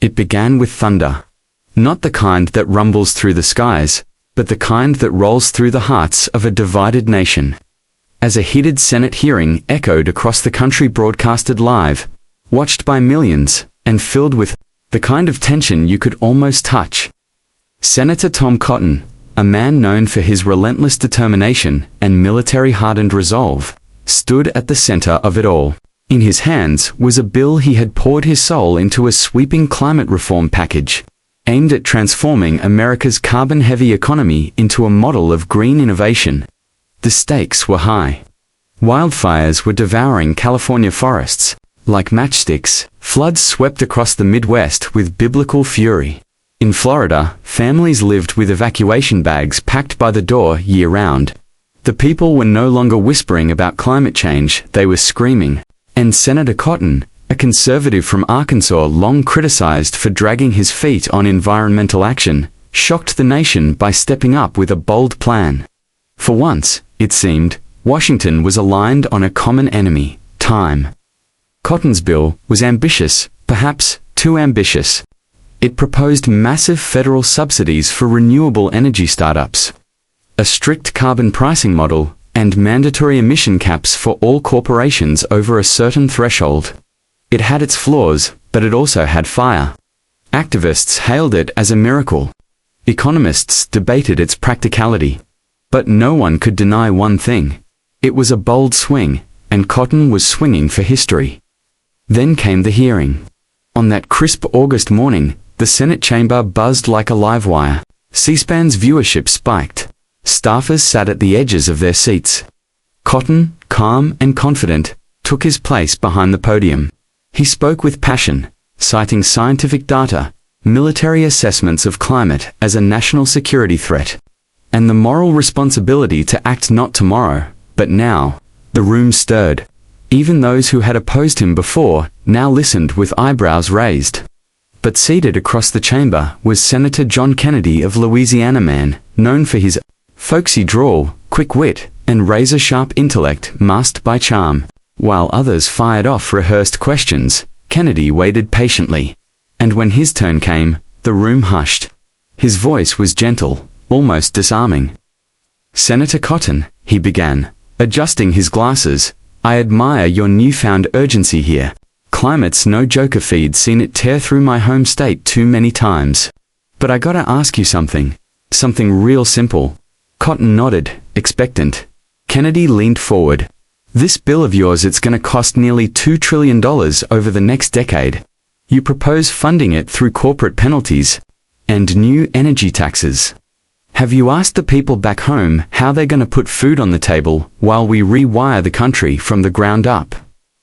It began with thunder. Not the kind that rumbles through the skies, but the kind that rolls through the hearts of a divided nation. As a heated Senate hearing echoed across the country, broadcasted live, watched by millions, and filled with the kind of tension you could almost touch. Senator Tom Cotton, a man known for his relentless determination and military-hardened resolve, stood at the center of it all. In his hands was a bill he had poured his soul into, a sweeping climate reform package, aimed at transforming America's carbon-heavy economy into a model of green innovation. The stakes were high. Wildfires were devouring California forests. Like matchsticks, floods swept across the Midwest with biblical fury. In Florida, families lived with evacuation bags packed by the door year-round. The people were no longer whispering about climate change, they were screaming. And Senator Cotton, a conservative from Arkansas long criticized for dragging his feet on environmental action, shocked the nation by stepping up with a bold plan. For once, it seemed, Washington was aligned on a common enemy: time. Cotton's bill was ambitious, perhaps too ambitious. It proposed massive federal subsidies for renewable energy startups, a strict carbon pricing model, and mandatory emission caps for all corporations over a certain threshold. It had its flaws, but it also had fire. Activists hailed it as a miracle. Economists debated its practicality. But no one could deny one thing: it was a bold swing, and Cotton was swinging for history. Then came the hearing. On that crisp August morning, the Senate chamber buzzed like a live wire. C-SPAN's viewership spiked. Staffers sat at the edges of their seats. Cotton, calm and confident, took his place behind the podium. He spoke with passion, citing scientific data, military assessments of climate as a national security threat, and the moral responsibility to act not tomorrow, but now. The room stirred. Even those who had opposed him before now listened with eyebrows raised. But seated across the chamber was Senator John Kennedy of Louisiana, man known for his folksy drawl, quick wit, and razor-sharp intellect masked by charm. While others fired off rehearsed questions, Kennedy waited patiently. And when his turn came, the room hushed. His voice was gentle, almost disarming. "Senator Cotton," he began, adjusting his glasses, "I admire your newfound urgency here. Climate's no joker, feed seen it tear through my home state too many times. But I gotta ask you something real simple." Cotton nodded, expectant. Kennedy leaned forward. "This bill of yours, it's gonna cost nearly $2 trillion over the next decade. You propose funding it through corporate penalties and new energy taxes. Have you asked the people back home how they're going to put food on the table while we rewire the country from the ground up?"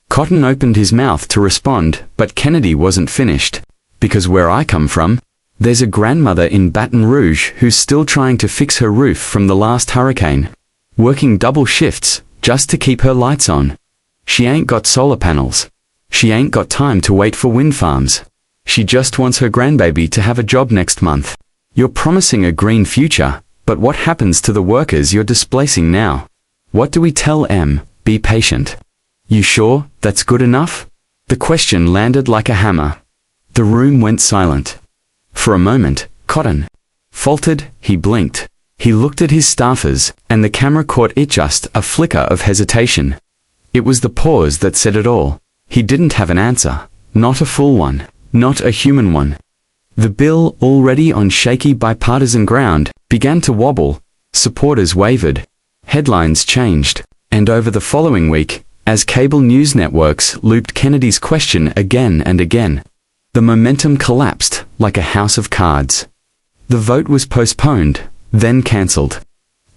Cotton opened his mouth to respond, but Kennedy wasn't finished. "Because where I come from, there's a grandmother in Baton Rouge who's still trying to fix her roof from the last hurricane, working double shifts just to keep her lights on. She ain't got solar panels. She ain't got time to wait for wind farms. She just wants her grandbaby to have a job next month. You're promising a green future, but what happens to the workers you're displacing now? What do we tell them? Be patient. You sure that's good enough?" The question landed like a hammer. The room went silent. For a moment, Cotton faltered. He blinked. He looked at his staffers, and the camera caught it, just a flicker of hesitation. It was the pause that said it all. He didn't have an answer. Not a full one. Not a human one. The bill, already on shaky bipartisan ground, began to wobble. Supporters wavered. Headlines changed. And over the following week, as cable news networks looped Kennedy's question again and again, the momentum collapsed like a house of cards. The vote was postponed, then cancelled.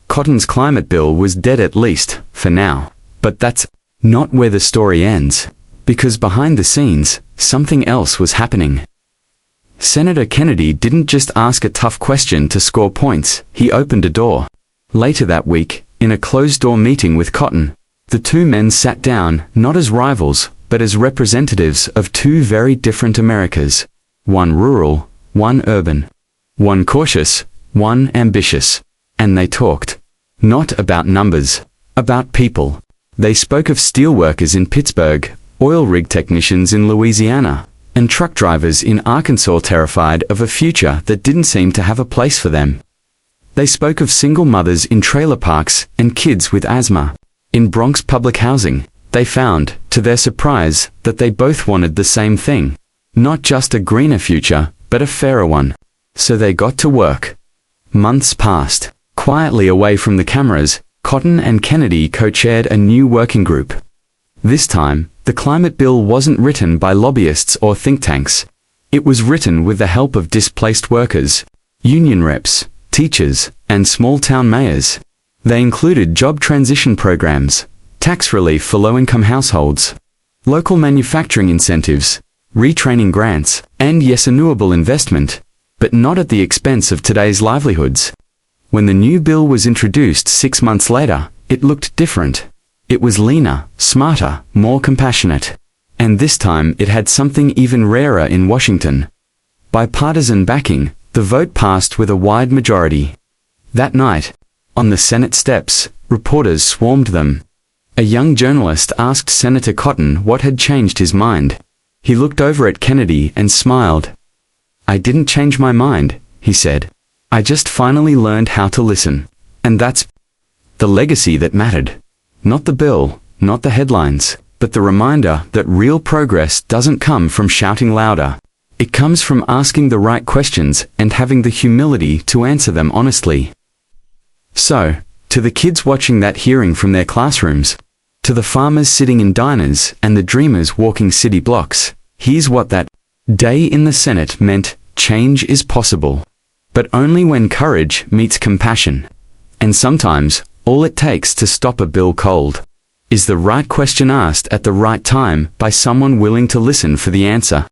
Cotton's climate bill was dead, at least, for now. But that's not where the story ends, because behind the scenes, something else was happening. Senator Kennedy didn't just ask a tough question to score points, he opened a door. Later that week, in a closed-door meeting with Cotton, the two men sat down, not as rivals, but as representatives of two very different Americas. One rural, one urban. One cautious, one ambitious. And they talked. Not about numbers, about people. They spoke of steelworkers in Pittsburgh, oil rig technicians in Louisiana, and truck drivers in Arkansas terrified of a future that didn't seem to have a place for them. They spoke of single mothers in trailer parks and kids with asthma. In Bronx public housing, they found, to their surprise, that they both wanted the same thing. Not just a greener future, but a fairer one. So they got to work. Months passed. Quietly away from the cameras, Cotton and Kennedy co-chaired a new working group. This time, the climate bill wasn't written by lobbyists or think tanks. It was written with the help of displaced workers, union reps, teachers, and small-town mayors. They included job transition programs, tax relief for low-income households, local manufacturing incentives, retraining grants, and yes, renewable investment, but not at the expense of today's livelihoods. When the new bill was introduced 6 months later, it looked different. It was leaner, smarter, more compassionate. And this time it had something even rarer in Washington. Bipartisan backing, the vote passed with a wide majority. That night, on the Senate steps, reporters swarmed them. A young journalist asked Senator Cotton what had changed his mind. He looked over at Kennedy and smiled. "I didn't change my mind," he said. "I just finally learned how to listen." And that's the legacy that mattered. Not the bill, not the headlines, but the reminder that real progress doesn't come from shouting louder. It comes from asking the right questions and having the humility to answer them honestly. So, to the kids watching that hearing from their classrooms, to the farmers sitting in diners and the dreamers walking city blocks, here's what that day in the Senate meant: change is possible. But only when courage meets compassion. And sometimes, all it takes to stop a bill cold is the right question asked at the right time by someone willing to listen for the answer.